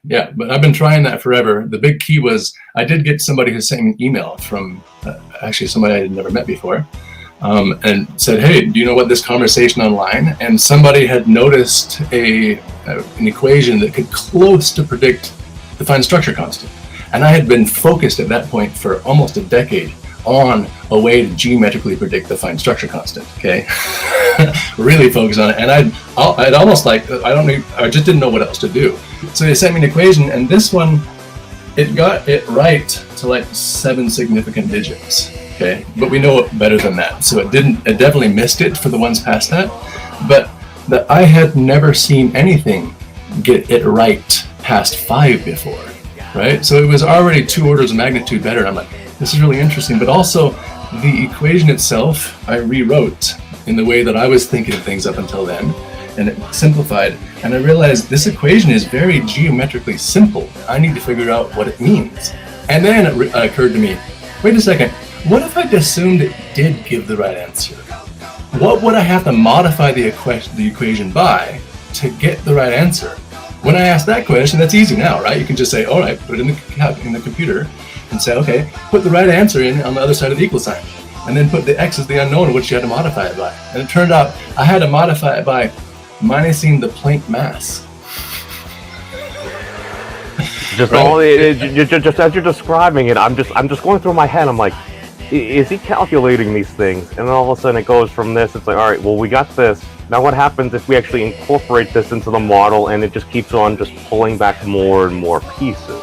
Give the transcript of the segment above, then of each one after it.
Yeah, but I've been trying that forever. The big key was I did get somebody who sent me an email from actually somebody I had never met before, and said, "Hey, do you know what this conversation online?" And somebody had noticed an equation that could close to predict the fine structure constant. And I had been focused at that point for almost a decade on a way to geometrically predict the fine structure constant. Okay, really focused on it, and I'd almost like I just didn't know what else to do. So they sent me an equation, and this one, it got it right to like 7 significant digits. Okay, but we know it better than that, so it definitely missed it for the ones past that. But I had never seen anything get it right past 5 before, right? So it was already 2 orders of magnitude better. And I'm like, this is really interesting. But also, the equation itself, I rewrote in the way that I was thinking of things up until then, and it simplified. And I realized this equation is very geometrically simple. I need to figure out what it means. And then it occurred to me, wait a second, what if I assumed it did give the right answer? What would I have to modify the equation by to get the right answer? When I ask that question, that's easy now, right? You can just say, all right, put it in the computer and say, okay, put the right answer in on the other side of the equal sign. And then put the x as the unknown, which you had to modify it by. And it turned out I had to modify it by minusing the Planck mass. Just just as you're describing it, I'm just going through my head. I'm like, is he calculating these things? And then all of a sudden it goes from this. It's like, all right, well, we got this. Now what happens if we actually incorporate this into the model, and it just keeps on just pulling back more and more pieces?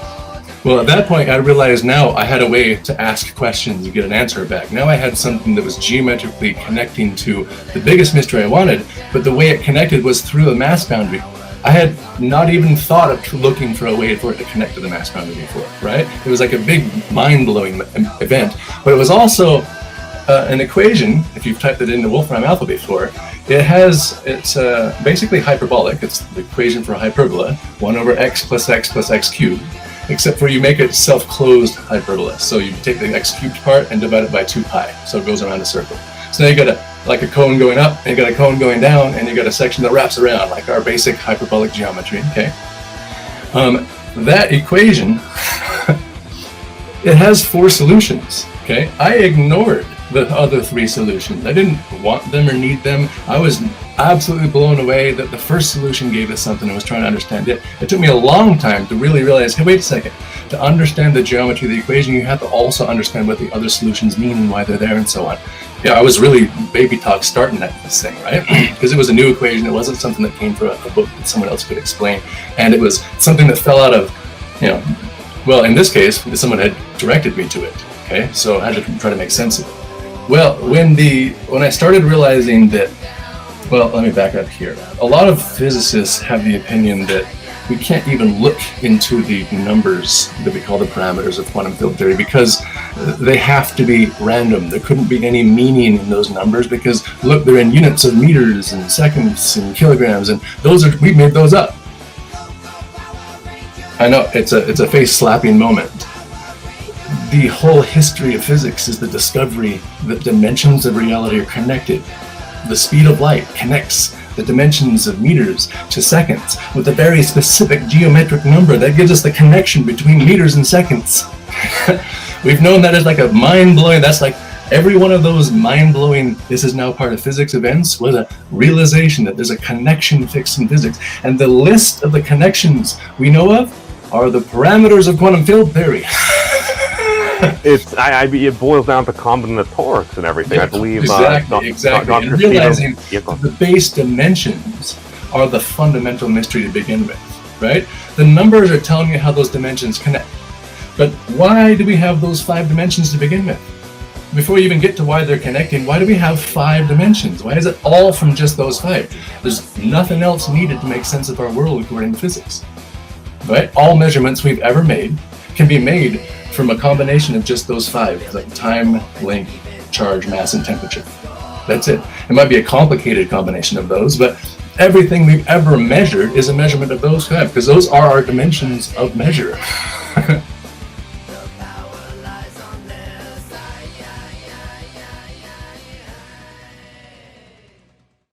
Well, at that point, I realized now I had a way to ask questions and get an answer back. Now I had something that was geometrically connecting to the biggest mystery I wanted, but the way it connected was through the mass boundary. I had not even thought of looking for a way for it to connect to the mass boundary before, right? It was like a big mind-blowing event, but it was also an equation. If you've typed it into Wolfram Alpha before, it's basically hyperbolic. It's the equation for a hyperbola, 1 over x plus x cubed, except for you make it self-closed hyperbola. So you take the x cubed part and divide it by 2 pi, so it goes around a circle. So now you got a cone going up, and you got a cone going down, and you got a section that wraps around, like our basic hyperbolic geometry, okay? That equation, it has 4 solutions, okay? I ignored the other 3 solutions. I didn't want them or need them. I was absolutely blown away that the first solution gave us something. I was trying to understand it. It took me a long time to really realize, hey, wait a second. To understand the geometry of the equation, you have to also understand what the other solutions mean and why they're there and so on. Yeah, I was really baby talk starting at this thing, right? Because it was a new equation. It wasn't something that came from a book that someone else could explain. And it was something that fell out of, well, in this case, someone had directed me to it, okay? So I had to try to make sense of it. Well, when I started realizing that, well, let me back up here. A lot of physicists have the opinion that we can't even look into the numbers that we call the parameters of quantum field theory because they have to be random. There couldn't be any meaning in those numbers because, look, they're in units of meters and seconds and kilograms, and we made those up. I know, it's a face-slapping moment. The whole history of physics is the discovery that dimensions of reality are connected. The speed of light connects the dimensions of meters to seconds with a very specific geometric number that gives us the connection between meters and seconds. We've known that as like a mind-blowing, that's like every one of those mind-blowing, this is now part of physics events, was a realization that there's a connection fixed in physics. And the list of the connections we know of are the parameters of quantum field theory. It boils down to combinatorics and everything. Yeah, I believe exactly. And realizing the base dimensions are the fundamental mystery to begin with, right? The numbers are telling you how those dimensions connect. But why do we have those 5 dimensions to begin with? Before you even get to why they're connecting, why do we have 5 dimensions? Why is it all from just those 5? There's nothing else needed to make sense of our world according to physics, right? All measurements we've ever made can be made from a combination of just those 5, like time, length, charge, mass, and temperature. That's it. It might be a complicated combination of those, but everything we've ever measured is a measurement of those 5, because those are our dimensions of measure.